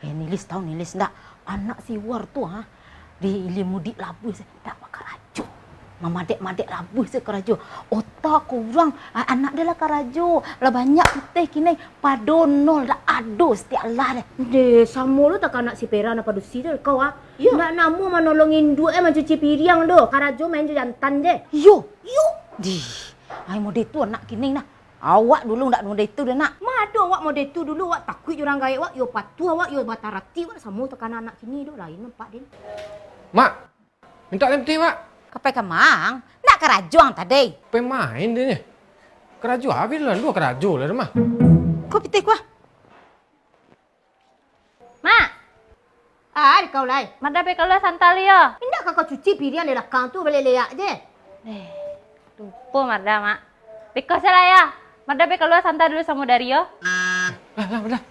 Nilis tahu nilis ndak? Anak si War tu di mudik labu tak bakal rajo. Mamadek labu kerajo. Otak kurang anak dia lah kerajo. Lah banyak putih kini padonol dah ado setiap lah deh. Deh, sama lu tak anak si Pera apa dusi tu kau Ya. Nak namu menolongin dua mencuci piring do. Karajo main jantan je. Yo. Di. Ai mode tu anak kini nah. Awak dulu ndak mode itu dah nak. Mado awak mode tu dulu awak takut orang gaya awak yo patu awak yo batarati awak sama tekan anak kini do lain nampak din. Mak, minta lem teh, Mak. Kapai kamang, nak kerajuang tadi. Pemain dia ni. Keraju habis lah, dua keraju lah mah. Kau pitik wah. Mak. Kau lai. Mada pe kalau santalia. Indah kau cuci piring di belakang tu boleh leak je. Lupa Mada mak. Because lah ya. Mada pe kalau santai dulu sama Dario. Lah,